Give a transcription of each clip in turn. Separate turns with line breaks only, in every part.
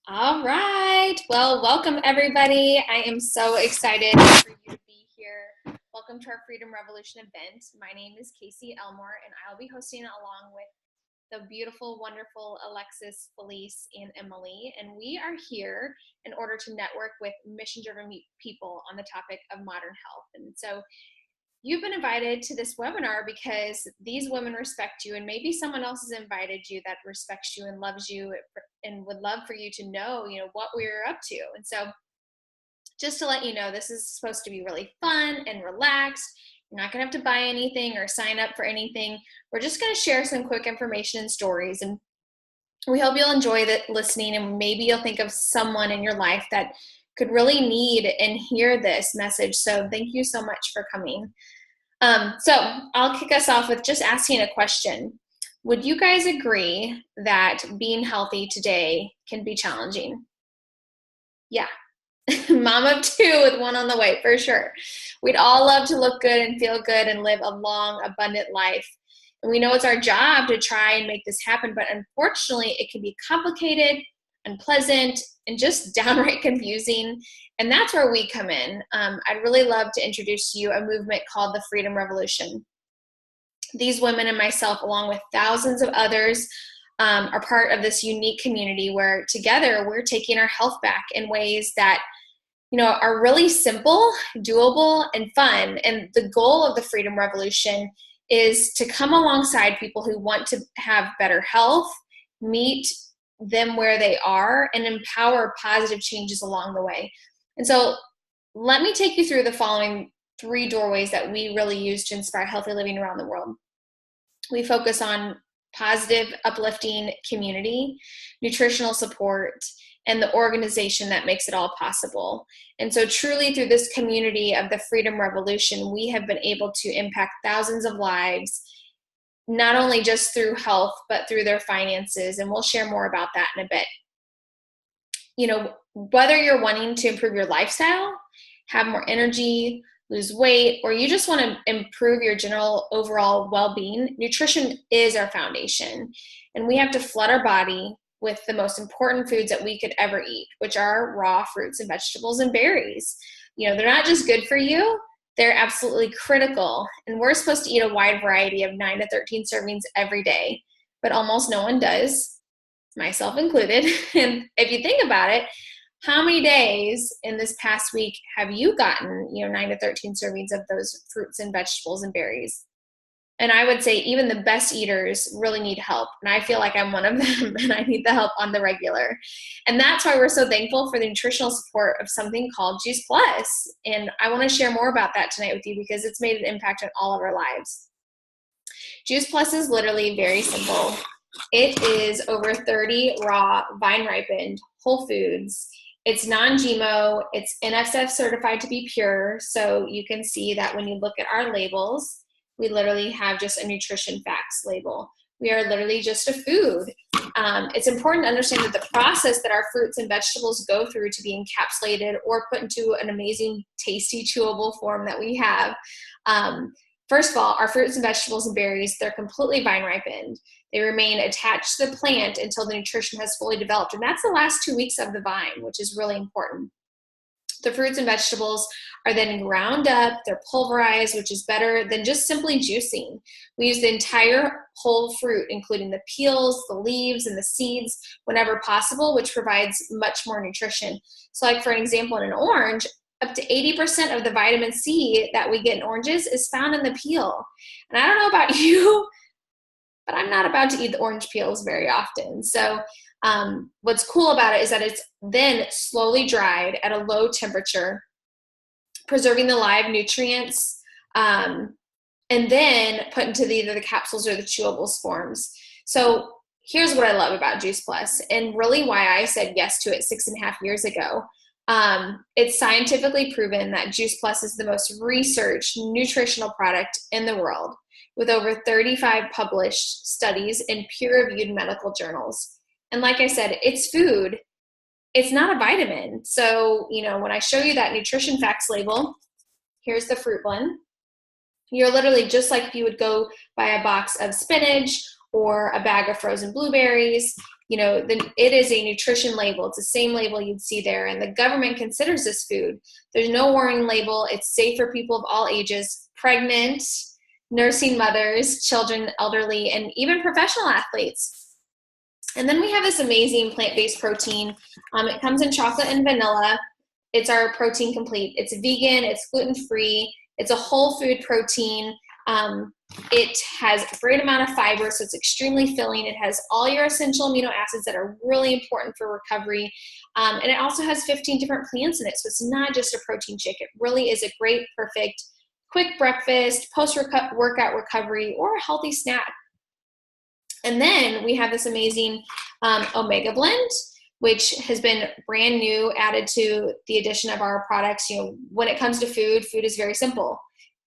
All right. Well, welcome everybody. I am so excited for you to be here. Welcome to our Freedom Revolution event. My name is Casey Elmore, and I'll be hosting it along with the beautiful, wonderful Alexis, Felice, and Emily. And we are here in order to network with mission-driven people on the topic of modern health. And so you've been invited to this webinar because these women respect you, and maybe someone else has invited you that respects you and loves you and would love for you to know, what we're up to. And so just to let you know, this is supposed to be really fun and relaxed. You're not gonna have to buy anything or sign up for anything. We're just gonna share some quick information and stories, and we hope you'll enjoy listening, and maybe you'll think of someone in your life that could really need and hear this message. So thank you so much for coming. So I'll kick us off with just asking a question. Would you guys agree that being healthy today can be challenging? Yeah. Mom of two with one on the way, for sure. We'd all love to look good and feel good and live a long, abundant life. And we know it's our job to try and make this happen, but unfortunately, it can be complicated, unpleasant, and just downright confusing. And that's where we come in. I'd really love to introduce to you a movement called the Freedom Revolution. These women and myself, along with thousands of others, are part of this unique community where together we're taking our health back in ways that are really simple, doable, and fun. And the goal of the Freedom Revolution is to come alongside people who want to have better health, meet them where they are, and empower positive changes along the way. And so let me take you through the following 3 doorways that we really use to inspire healthy living around the world. We focus on positive, uplifting community, nutritional support, and the organization that makes it all possible. And so truly through this community of the Freedom Revolution, we have been able to impact thousands of lives, not only just through health, but through their finances. And we'll share more about that in a bit. Whether you're wanting to improve your lifestyle, have more energy, lose weight, or you just want to improve your general overall well-being, nutrition is our foundation. And we have to flood our body with the most important foods that we could ever eat, which are raw fruits and vegetables and berries. They're not just good for you, they're absolutely critical. And we're supposed to eat a wide variety of 9 to 13 servings every day, but almost no one does, myself included. And if you think about it, how many days in this past week have you gotten, 9 to 13 servings of those fruits and vegetables and berries? And I would say even the best eaters really need help. And I feel like I'm one of them, and I need the help on the regular. And that's why we're so thankful for the nutritional support of something called Juice Plus. And I want to share more about that tonight with you because it's made an impact on all of our lives. Juice Plus is literally very simple. It is over 30 raw, vine-ripened, whole foods. It's non-GMO. It's NSF certified to be pure. So you can see that when you look at our labels, we literally have just a nutrition facts label. We are literally just a food. It's important to understand that the process that our fruits and vegetables go through to be encapsulated or put into an amazing, tasty, chewable form that we have. First of all, our fruits and vegetables and berries, they're completely vine ripened. They remain attached to the plant until the nutrition has fully developed. And that's the last 2 weeks of the vine, which is really important. The fruits and vegetables are then ground up, they're pulverized, which is better than just simply juicing. We use the entire whole fruit, including the peels, the leaves, and the seeds whenever possible, which provides much more nutrition. So like for an example, in an orange, up to 80% of the vitamin C that we get in oranges is found in the peel. And I don't know about you, but I'm not about to eat the orange peels very often. So what's cool about it is that it's then slowly dried at a low temperature, preserving the live nutrients, and then put into either the capsules or the chewables forms. So here's what I love about Juice Plus, and really why I said yes to it 6.5 years ago. It's scientifically proven that Juice Plus is the most researched nutritional product in the world, with over 35 published studies in peer-reviewed medical journals. And like I said, it's food. It's not a vitamin. So, when I show you that nutrition facts label, here's the fruit blend. You're literally just like if you would go buy a box of spinach or a bag of frozen blueberries, it is a nutrition label. It's the same label you'd see there. And the government considers this food. There's no warning label. It's safe for people of all ages, pregnant, nursing mothers, children, elderly, and even professional athletes. And then we have this amazing plant-based protein. It comes in chocolate and vanilla. It's our protein complete. It's vegan, it's gluten-free, it's a whole food protein. It has a great amount of fiber, so it's extremely filling. It has all your essential amino acids that are really important for recovery. And it also has 15 different plants in it, so it's not just a protein shake. It really is a great, perfect, quick breakfast, post-workout recovery, or a healthy snack. And then we have this amazing omega blend, which has been brand new, added to the addition of our products. When it comes to food is very simple.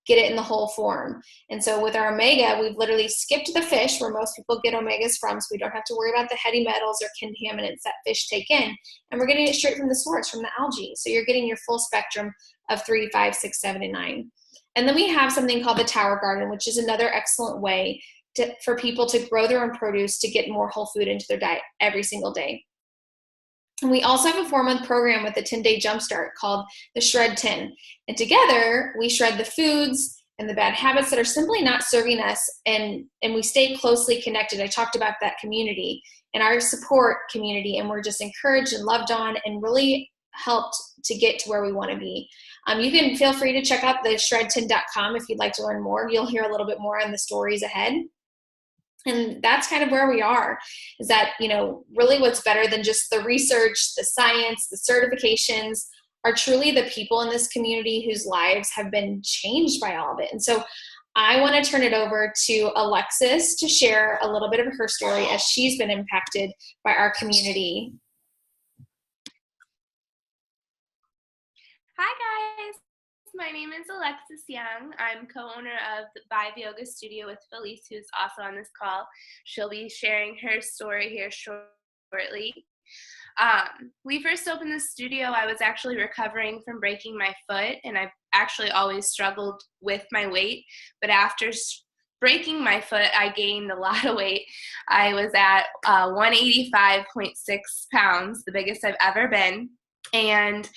Get it in the whole form. And so with our omega, we've literally skipped the fish where most people get omegas from, so we don't have to worry about the heavy metals or contaminants that fish take in. And we're getting it straight from the source, from the algae. So you're getting your full spectrum of 3, 5, 6, 7, and 9. And then we have something called the Tower Garden, which is another excellent way for people to grow their own produce to get more whole food into their diet every single day. And we also have a 4-month program with a 10-day jumpstart called the Shred 10. And together, we shred the foods and the bad habits that are simply not serving us, and we stay closely connected. I talked about that community and our support community, and we're just encouraged and loved on and really helped to get to where we want to be. You can feel free to check out the shred10.com if you'd like to learn more. You'll hear a little bit more on the stories ahead. And that's kind of where we are, is that, really what's better than just the research, the science, the certifications are truly the people in this community whose lives have been changed by all of it. And so I want to turn it over to Alexis to share a little bit of her story as she's been impacted by our community.
Hi guys, my name is Alexis Young. I'm co-owner of the Vibe Yoga Studio with Felice, who's also on this call. She'll be sharing her story here shortly. We first opened the studio. I was actually recovering from breaking my foot, and I've actually always struggled with my weight, but after breaking my foot, I gained a lot of weight. I was at 185.6 pounds, the biggest I've ever been, and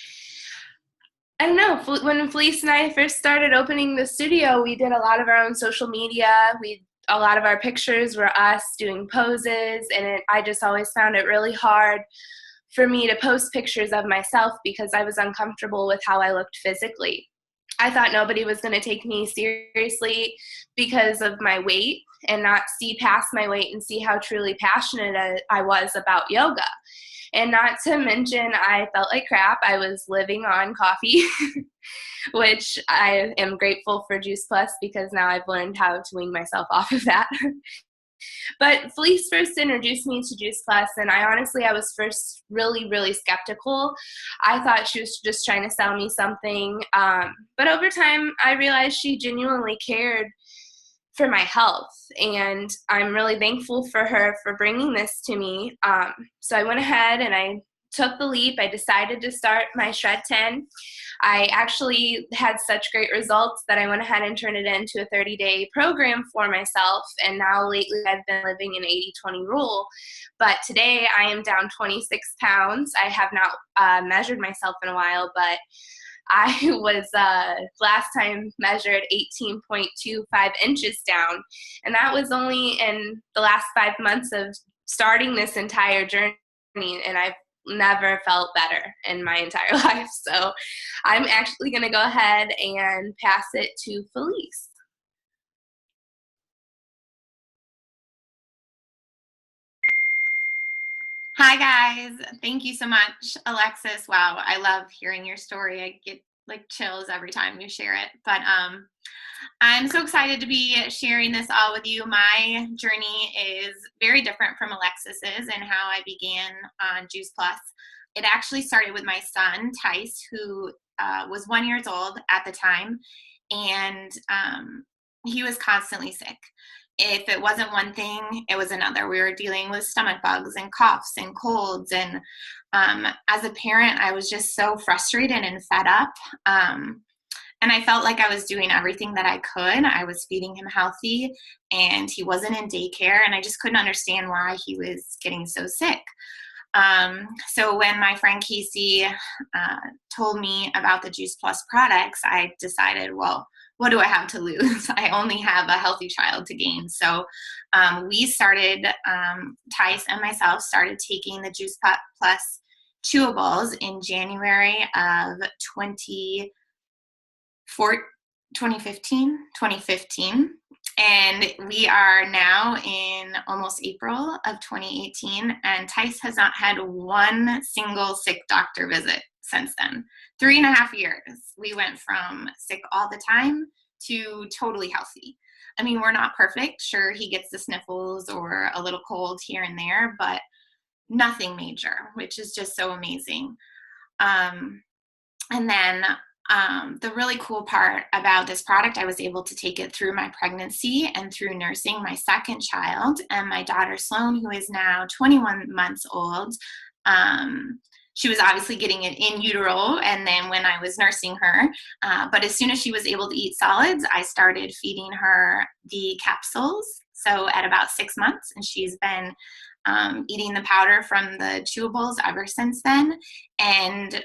I don't know, when Felice and I first started opening the studio, we did a lot of our own social media. A lot of our pictures were us doing poses, and I just always found it really hard for me to post pictures of myself because I was uncomfortable with how I looked physically. I thought nobody was going to take me seriously because of my weight and not see past my weight and see how truly passionate I was about yoga. And not to mention, I felt like crap. I was living on coffee, which I am grateful for Juice Plus because now I've learned how to wean myself off of that. But Felice first introduced me to Juice Plus, and I was first really, really skeptical. I thought she was just trying to sell me something. But over time, I realized she genuinely cared for my health, and I'm really thankful for her for bringing this to me. So I went ahead and I took the leap. I decided to start my Shred 10. I actually had such great results that I went ahead and turned it into a 30-day program for myself, and now lately I've been living an 80-20 rule. But today I am down 26 pounds. I have not measured myself in a while, but I was last time measured 18.25 inches down, and that was only in the last 5 months of starting this entire journey, and I've never felt better in my entire life. So I'm actually going to go ahead and pass it to Felice.
Hi guys, thank you so much, Alexis. Wow, I love hearing your story. I get like chills every time you share it. But I'm so excited to be sharing this all with you. My journey is very different from Alexis's and how I began on Juice Plus. It actually started with my son, Tice, who was 1 year old at the time, and he was constantly sick. If it wasn't one thing, it was another. We were dealing with stomach bugs and coughs and colds. And as a parent, I was just so frustrated and fed up. And I felt like I was doing everything that I could. I was feeding him healthy, and he wasn't in daycare, and I just couldn't understand why he was getting so sick. So when my friend Casey told me about the Juice Plus products, I decided, well, what do I have to lose? I only have a healthy child to gain. So we started, Tice and myself started taking the Juice Plus chewables in January of 2015. And we are now in almost April of 2018, and Tice has not had one single sick doctor visit since then. 3.5 years. We went from sick all the time to totally healthy. I mean, we're not perfect. Sure, he gets the sniffles or a little cold here and there, but nothing major, which is just so amazing. And then the really cool part about this product, I was able to take it through my pregnancy and through nursing my second child, and my daughter Sloan, who is now 21 months old. She was obviously getting it in utero, and then when I was nursing her, but as soon as she was able to eat solids, I started feeding her the capsules. So at about 6 months, and she's been eating the powder from the chewables ever since then. And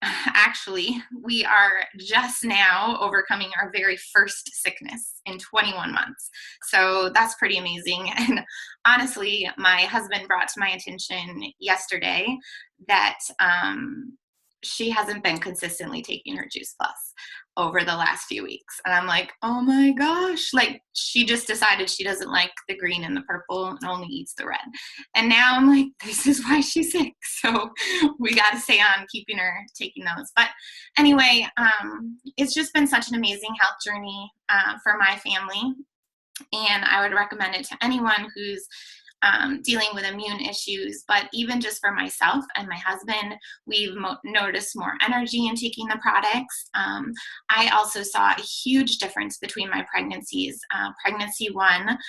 actually, we are just now overcoming our very first sickness in 21 months. So that's pretty amazing. And honestly, my husband brought to my attention yesterday that she hasn't been consistently taking her Juice Plus over the last few weeks. And I'm like, oh my gosh, like she just decided she doesn't like the green and the purple and only eats the red. And now I'm like, this is why she's sick. So we got to stay on keeping her taking those. But anyway, it's just been such an amazing health journey for my family. And I would recommend it to anyone who's dealing with immune issues, but even just for myself and my husband, we've noticed more energy in taking the products. I also saw a huge difference between my pregnancies. Pregnancy 1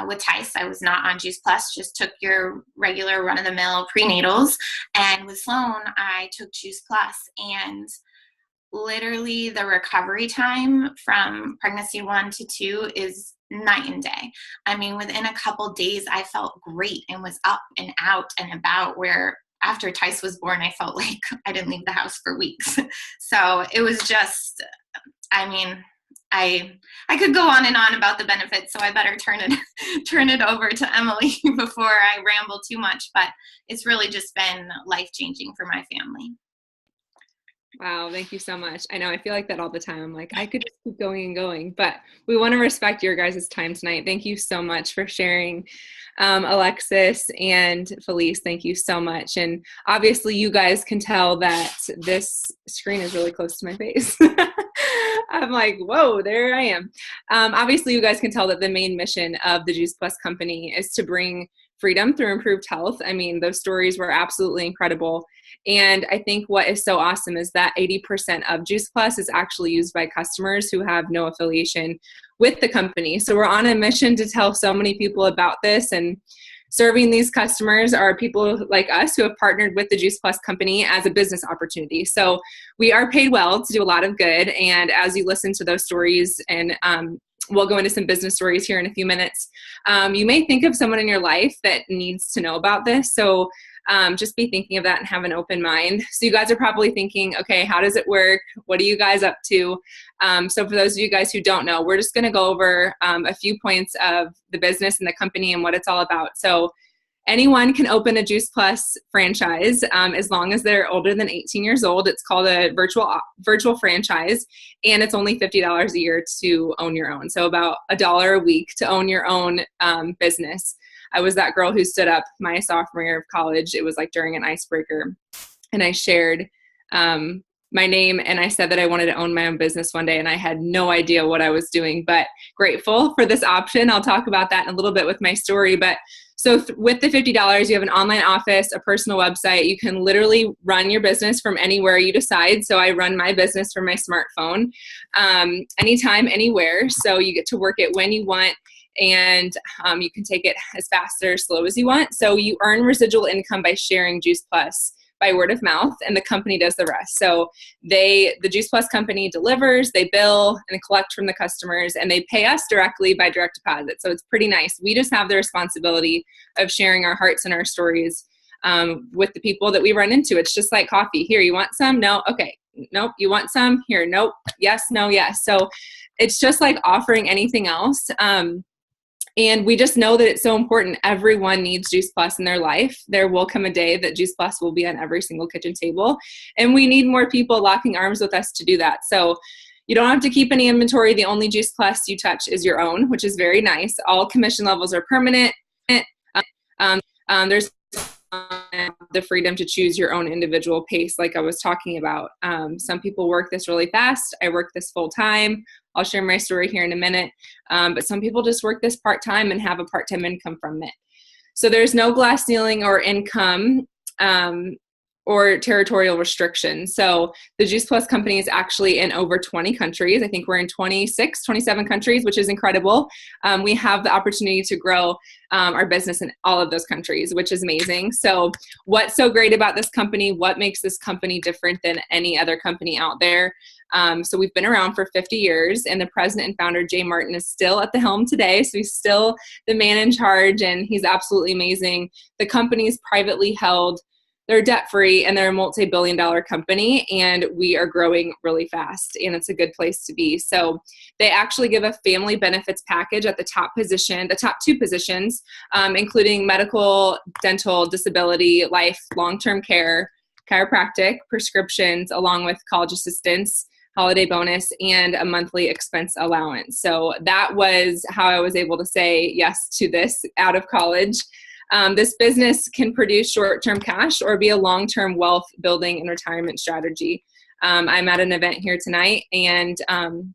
with Tice, I was not on Juice Plus, just took your regular run-of-the-mill prenatals. And with Sloan, I took Juice Plus, and literally the recovery time from pregnancy 1 to 2 is night and day. I mean, within a couple days, I felt great and was up and out and about, where after Tice was born, I felt like I didn't leave the house for weeks. So it was just, I mean, I could go on and on about the benefits, so I better turn it over to Emily before I ramble too much, but it's really just been life-changing for my family.
Wow, thank you so much. I know I feel like that all the time. I'm like, I could just keep going and going, but we want to respect your guys' time tonight. Thank you so much for sharing. Alexis and Felice, thank you so much. And obviously you guys can tell that this screen is really close to my face. I'm like, whoa, there I am. Obviously you guys can tell that the main mission of the Juice Plus company is to bring freedom through improved health. I mean, those stories were absolutely incredible. And I think what is so awesome is that 80% of Juice Plus is actually used by customers who have no affiliation with the company. So we're on a mission to tell so many people about this, and serving these customers are people like us who have partnered with the Juice Plus company as a business opportunity. So we are paid well to do a lot of good. And as you listen to those stories, and we'll go into some business stories here in a few minutes, you may think of someone in your life that needs to know about this. So just be thinking of that and have an open mind. So you guys are probably thinking, okay, how does it work? What are you guys up to? So for those of you guys who don't know, we're just going to go over a few points of the business and the company and what it's all about. So anyone can open a Juice Plus franchise as long as they're older than 18 years old. It's called a virtual franchise, and it's only $50 a year to own your own. So about $1 a week to own your own business. I was that girl who stood up my sophomore year of college. It was like during an icebreaker, and I shared my name, and I said that I wanted to own my own business one day, and I had no idea what I was doing, but grateful for this option. I'll talk about that in a little bit with my story. But so with the $50, you have an online office, a personal website. You can literally run your business from anywhere you decide. So I run my business from my smartphone anytime, anywhere. So you get to work it when you want, and you can take it as fast or slow as you want. So you earn residual income by sharing Juice Plus by word of mouth, and the company does the rest. So the Juice Plus company delivers, they bill and collect from the customers, and they pay us directly by direct deposit. So it's pretty nice. We just have the responsibility of sharing our hearts and our stories with the people that we run into. It's just like coffee. Here, you want some? No? Okay. Nope. You want some? Here. Nope. Yes. No. Yes. So it's just like offering anything else. And we just know that it's so important. Everyone needs Juice Plus in their life. There will come a day that Juice Plus will be on every single kitchen table. And we need more people locking arms with us to do that. So you don't have to keep any inventory. The only Juice Plus you touch is your own, which is very nice. All commission levels are permanent. There's the freedom to choose your own individual pace, like I was talking about. Some people work this really fast. I work this full time. I'll share my story here in a minute. But some people just work this part-time and have a part-time income from it. So there's no glass ceiling or income or territorial restrictions. So the Juice Plus company is actually in over 20 countries. I think we're in 26, 27 countries, which is incredible. We have the opportunity to grow our business in all of those countries, which is amazing. So what's so great about this company? What makes this company different than any other company out there? So we've been around for 50 years, and the president and founder, Jay Martin, is still at the helm today. So he's still the man in charge, and he's absolutely amazing. The company is privately held. They're debt-free, and they're a multi-billion-dollar company, and we are growing really fast, and it's a good place to be. So they actually give a family benefits package at the top position, the top two positions, including medical, dental, disability, life, long-term care, chiropractic, prescriptions, along with college assistance, holiday bonus, and a monthly expense allowance. So that was how I was able to say yes to this out of college. This business can produce short-term cash or be a long-term wealth building and retirement strategy. I'm at an event here tonight, and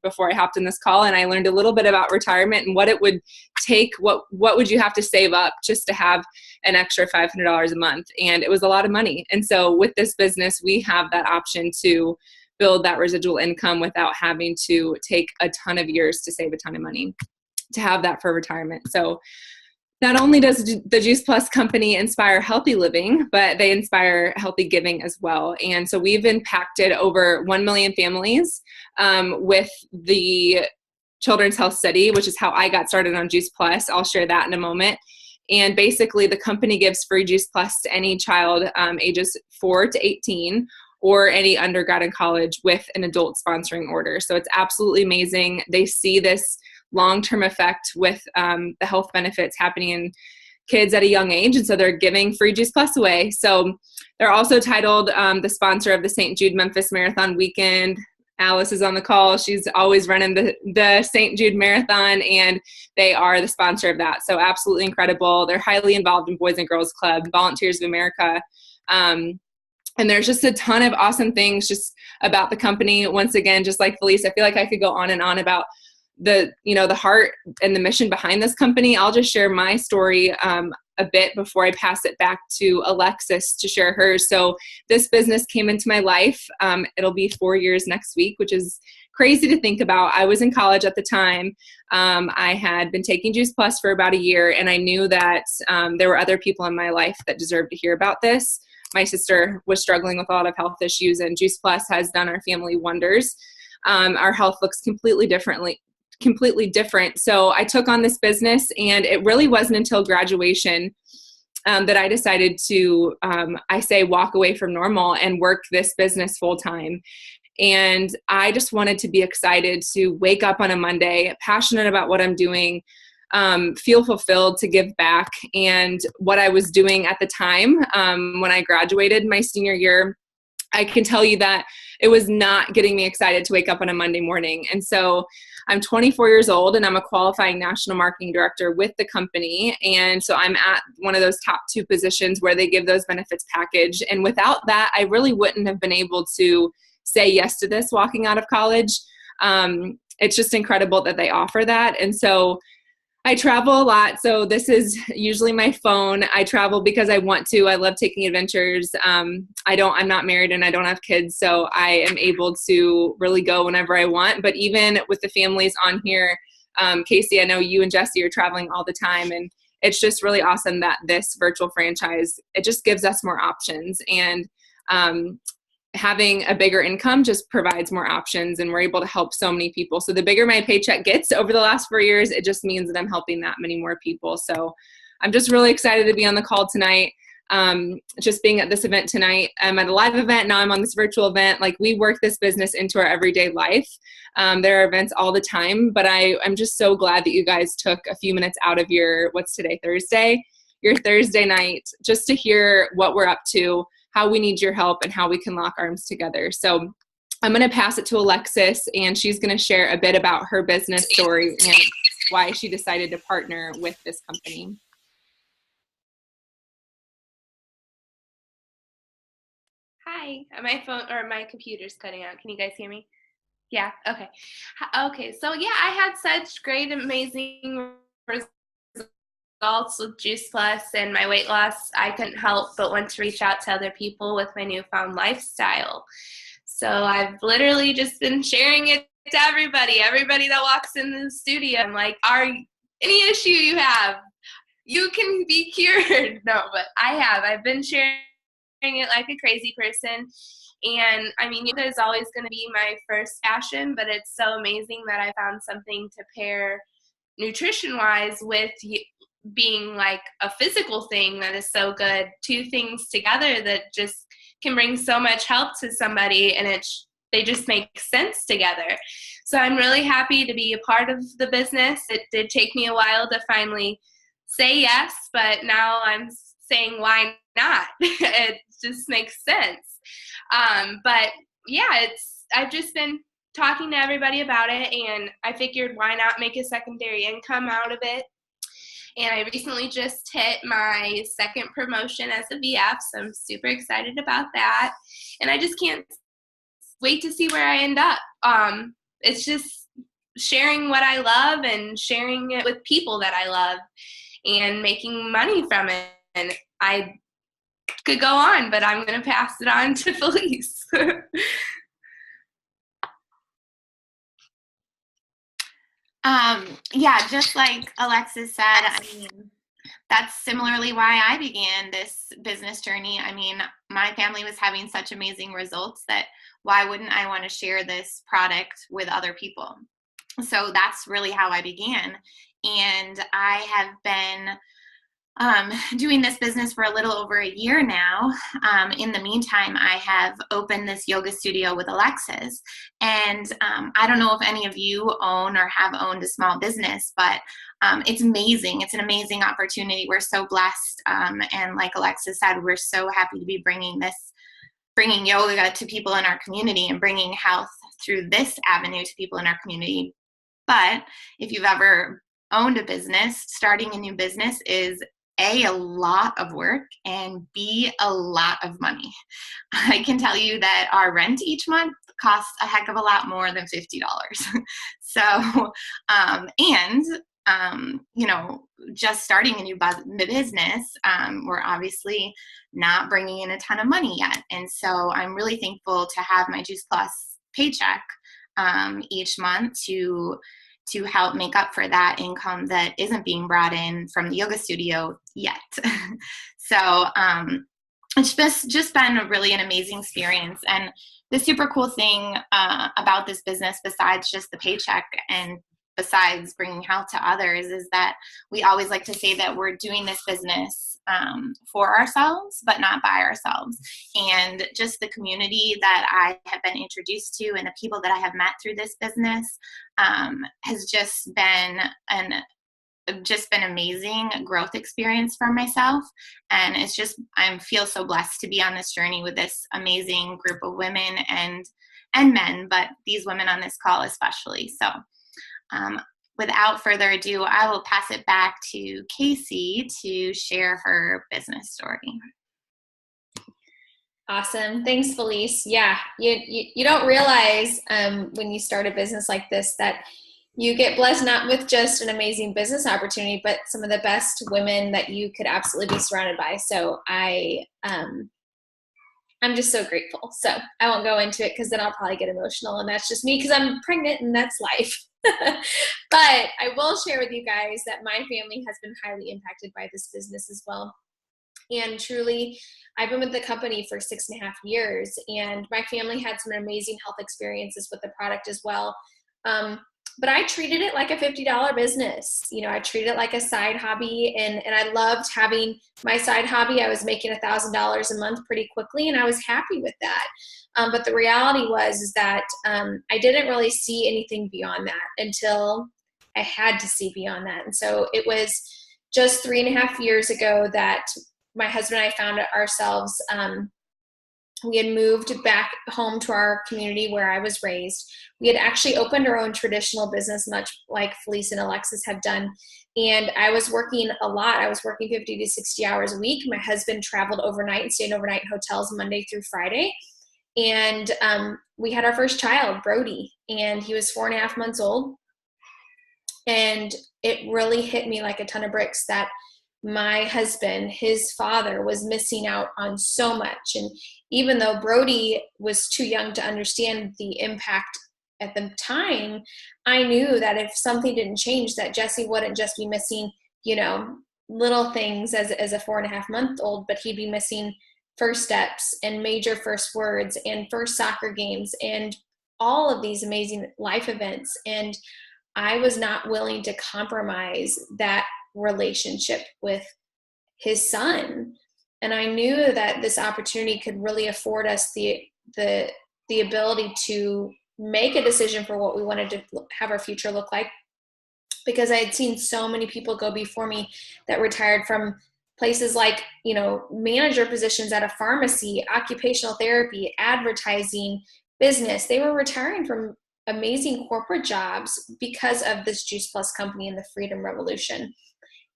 before I hopped in this call, and I learned a little bit about retirement and what it would take, what would you have to save up just to have an extra $500 a month. And it was a lot of money. And so with this business, we have that option to build that residual income without having to take a ton of years to save a ton of money to have that for retirement. So not only does the Juice Plus company inspire healthy living, but they inspire healthy giving as well. And so we've impacted over 1 million families with the Children's Health Study, which is how I got started on Juice Plus. I'll share that in a moment. And basically, the company gives free Juice Plus to any child ages 4 to 18 or any undergrad in college with an adult sponsoring order. So it's absolutely amazing. They see this long-term effect with the health benefits happening in kids at a young age. And so they're giving free Juice Plus away. So they're also titled the sponsor of the St. Jude Memphis Marathon Weekend. Alice is on the call. She's always running the St. Jude Marathon, and they are the sponsor of that. So absolutely incredible. They're highly involved in Boys and Girls Club, Volunteers of America. And there's just a ton of awesome things just about the company. Once again, just like Felice, I feel like I could go on and on about the heart and the mission behind this company. I'll just share my story a bit before I pass it back to Alexis to share hers. So this business came into my life. It'll be 4 years next week, which is crazy to think about. I was in college at the time. I had been taking Juice Plus for about a year, and I knew that there were other people in my life that deserved to hear about this. My sister was struggling with a lot of health issues, and Juice Plus has done our family wonders. Our health looks completely different. So I took on this business, and it really wasn't until graduation that I decided to, walk away from normal and work this business full time. And I just wanted to be excited to wake up on a Monday, passionate about what I'm doing, feel fulfilled to give back. And what I was doing at the time when I graduated my senior year, I can tell you that it was not getting me excited to wake up on a Monday morning. And so I'm 24 years old, and I'm a qualifying national marketing director with the company. And so I'm at one of those top two positions where they give those benefits package. And without that, I really wouldn't have been able to say yes to this walking out of college. It's just incredible that they offer that. And so I travel a lot. So this is usually my phone. I travel because I want to. I love taking adventures. I'm not married, and I don't have kids. So I am able to really go whenever I want. But even with the families on here, Casey, I know you and Jesse are traveling all the time. And it's just really awesome that this virtual franchise, it just gives us more options. And having a bigger income just provides more options, and we're able to help so many people. So the bigger my paycheck gets over the last 4 years, it just means that I'm helping that many more people. So I'm just really excited to be on the call tonight. Just being at this event tonight, I'm at a live event. Now I'm on this virtual event. Like, we work this business into our everyday life. There are events all the time, but I'm just so glad that you guys took a few minutes out of what's today, Thursday? Your Thursday night, just to hear what we're up to, how we need your help, and how we can lock arms together. So I'm going to pass it to Alexis, and she's going to share a bit about her business story and why she decided to partner with this company.
Hi, my phone or my computer's cutting out. Can you guys hear me? Yeah, okay. Okay, so yeah, I had such great, amazing results with Juice Plus and my weight loss. I couldn't help but want to reach out to other people with my newfound lifestyle. So I've literally just been sharing it to everybody that walks in the studio. I'm like, any issue you have, you can be cured. No, but I've been sharing it like a crazy person. And I mean, yoga is always going to be my first passion, but it's so amazing that I found something to pair nutrition wise with being like a physical thing that is so good. Two things together that just can bring so much help to somebody, and they just make sense together. So I'm really happy to be a part of the business. It did take me a while to finally say yes, but now I'm saying why not? It just makes sense. But yeah, I've just been talking to everybody about it, and I figured why not make a secondary income out of it. And I recently just hit my second promotion as a VF, so I'm super excited about that. And I just can't wait to see where I end up. It's just sharing what I love and sharing it with people that I love and making money from it. And I could go on, but I'm going to pass it on to Felice.
Yeah, just like Alexis said, I mean, that's similarly why I began this business journey. I mean, my family was having such amazing results that why wouldn't I want to share this product with other people? So that's really how I began. And I have been doing this business for a little over a year now. In the meantime, I have opened this yoga studio with Alexis. And I don't know if any of you own or have owned a small business, but it's amazing. It's an amazing opportunity. We're so blessed. And like Alexis said, we're so happy to be bringing yoga to people in our community and bringing health through this avenue to people in our community. But if you've ever owned a business, starting a new business is A, a lot of work, and B, a lot of money. I can tell you that our rent each month costs a heck of a lot more than $50. So, just starting a new business, we're obviously not bringing in a ton of money yet. And so I'm really thankful to have my Juice Plus paycheck each month to help make up for that income that isn't being brought in from the yoga studio yet. So it's just been an amazing experience. And the super cool thing about this business, besides just the paycheck and besides bringing health to others, is that we always like to say that we're doing this business for ourselves, but not by ourselves. And just the community that I have been introduced to and the people that I have met through this business has just been an amazing growth experience for myself. And I feel so blessed to be on this journey with this amazing group of women and men, but these women on this call especially. So without further ado, I will pass it back to Casey to share her business story.
Awesome. Thanks, Felice. Yeah, you don't realize when you start a business like this that you get blessed not with just an amazing business opportunity, but some of the best women that you could absolutely be surrounded by. So I'm just so grateful. So I won't go into it because then I'll probably get emotional, and that's just me because I'm pregnant and that's life. But I will share with you guys that my family has been highly impacted by this business as well. And truly, I've been with the company for 6.5 years, and my family had some amazing health experiences with the product as well. But I treated it like a $50 business. I treated it like a side hobby, and I loved having my side hobby. I was making $1,000 a month pretty quickly, and I was happy with that. But the reality is that I didn't really see anything beyond that until I had to see beyond that. And so it was just 3.5 years ago that my husband and I found ourselves, we had moved back home to our community where I was raised. We had actually opened our own traditional business, much like Felice and Alexis have done. And I was working a lot. I was working 50 to 60 hours a week. My husband traveled overnight and stayed overnight in hotels Monday through Friday. And we had our first child, Brody, and he was 4.5 months old. And it really hit me like a ton of bricks that my husband, his father, was missing out on so much. And even though Brody was too young to understand the impact at the time, I knew that if something didn't change, that Jesse wouldn't just be missing, little things as a 4.5-month-old, but he'd be missing first steps and major first words and first soccer games and all of these amazing life events. And I was not willing to compromise that relationship with his son. And I knew that this opportunity could really afford us the ability to make a decision for what we wanted to have our future look like, because I had seen so many people go before me that retired from places like, manager positions at a pharmacy, occupational therapy, advertising, business. They were retiring from amazing corporate jobs because of this Juice Plus company and the Freedom Revolution.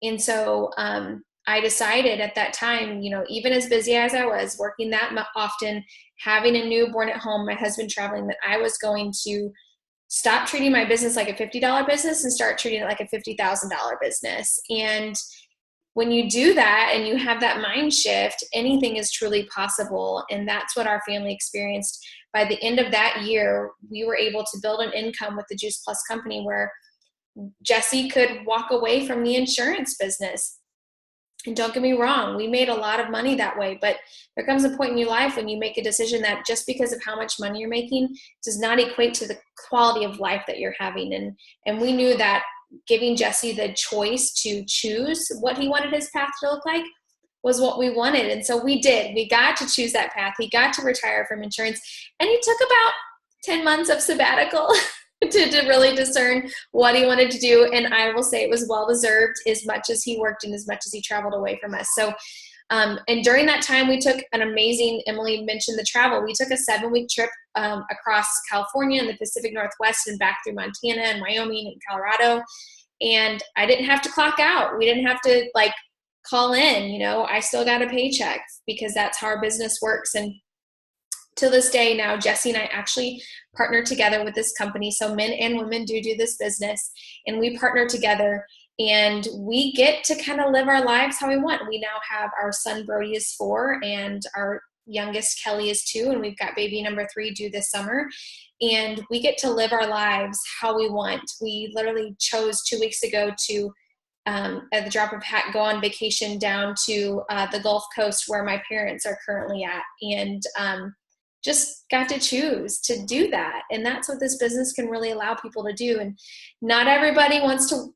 And so I decided at that time, even as busy as I was, working that often, having a newborn at home, my husband traveling, that I was going to stop treating my business like a $50 business and start treating it like a $50,000 business. And when you do that and you have that mind shift, anything is truly possible. And that's what our family experienced. By the end of that year, we were able to build an income with the Juice Plus company where Jesse could walk away from the insurance business. And don't get me wrong, we made a lot of money that way, but there comes a point in your life when you make a decision that just because of how much money you're making does not equate to the quality of life that you're having. And we knew that giving Jesse the choice to choose what he wanted his path to look like was what we wanted. And so we did. We got to choose that path. He got to retire from insurance, and he took about 10 months of sabbatical to really discern what he wanted to do. And I will say it was well-deserved, as much as he worked and as much as he traveled away from us. So, and during that time, we took an amazing, Emily mentioned the travel. We took a 7-week trip across California and the Pacific Northwest and back through Montana and Wyoming and Colorado. And I didn't have to clock out. We didn't have to call in, I still got a paycheck because that's how our business works. And to this day now, Jesse and I actually partner together with this company. So men and women do this business, and we partner together, and we get to kind of live our lives how we want. We now have our son Brody is 4, and our youngest Kelly is 2, and we've got baby number 3 due this summer. And we get to live our lives how we want. We literally chose 2 weeks ago to, at the drop of a hat, go on vacation down to the Gulf Coast where my parents are currently at, and just got to choose to do that. And that's what this business can really allow people to do. And not everybody wants to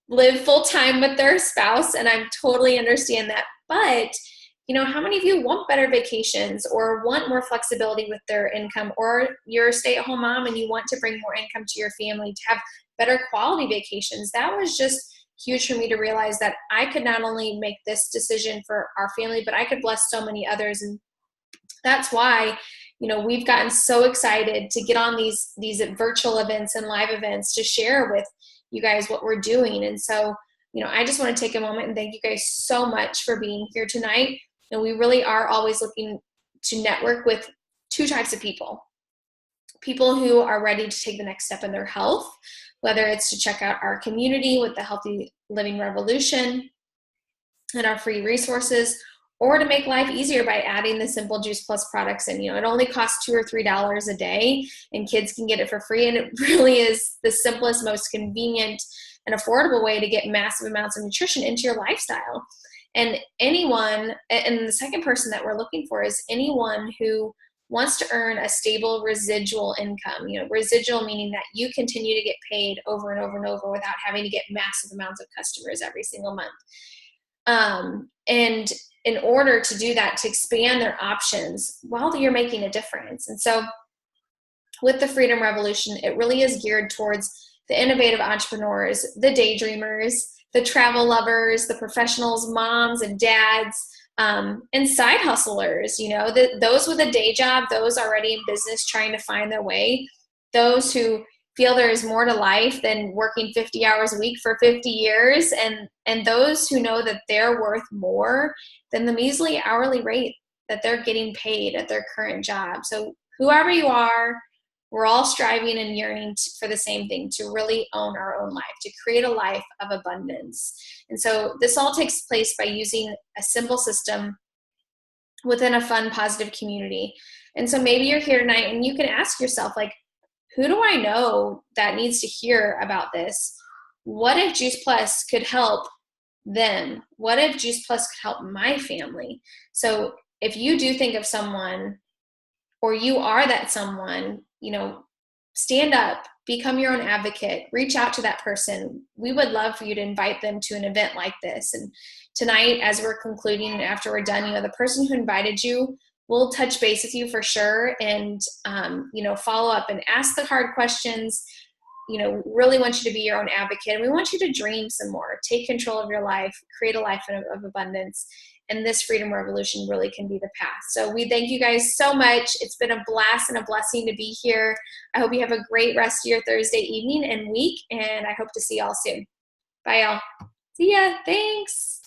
live full time with their spouse, and I totally understand that. But how many of you want better vacations or want more flexibility with their income, or you're a stay-at-home mom and you want to bring more income to your family to have better quality vacations? That was just huge for me to realize that I could not only make this decision for our family, but I could bless so many others. And that's why, we've gotten so excited to get on these virtual events and live events to share with you guys what we're doing. And so, I just want to take a moment and thank you guys so much for being here tonight. And we really are always looking to network with 2 types of people. People who are ready to take the next step in their health, whether it's to check out our community with the Healthy Living Revolution and our free resources, or to make life easier by adding the simple Juice Plus products. And, it only costs $2 or $3 a day, and kids can get it for free. And it really is the simplest, most convenient and affordable way to get massive amounts of nutrition into your lifestyle. And the second person that we're looking for is anyone who wants to earn a stable residual income. Residual meaning that you continue to get paid over and over and over without having to get massive amounts of customers every single month. And in order to do that, to expand their options while you're making a difference. And so with the Freedom Revolution, it really is geared towards the innovative entrepreneurs, the daydreamers, the travel lovers, the professionals, moms and dads, and side hustlers, those with a day job, those already in business trying to find their way, those who feel there is more to life than working 50 hours a week for 50 years, and those who know that they're worth more than the measly hourly rate that they're getting paid at their current job. So whoever you are, we're all striving and yearning for the same thing, to really own our own life, to create a life of abundance. And so this all takes place by using a simple system within a fun, positive community. And so maybe you're here tonight and you can ask yourself, like, who do I know that needs to hear about this? What if Juice Plus could help them? What if Juice Plus could help my family? So if you do think of someone, or you are that someone, stand up, become your own advocate, reach out to that person. We would love for you to invite them to an event like this. And tonight, as we're concluding, after we're done, the person who invited you will touch base with you for sure, and follow up and ask the hard questions. Really want you to be your own advocate, and we want you to dream some more, take control of your life, create a life of abundance. And this Freedom Revolution really can be the path. So we thank you guys so much. It's been a blast and a blessing to be here. I hope you have a great rest of your Thursday evening and week, and I hope to see y'all soon. Bye, y'all. See ya. Thanks.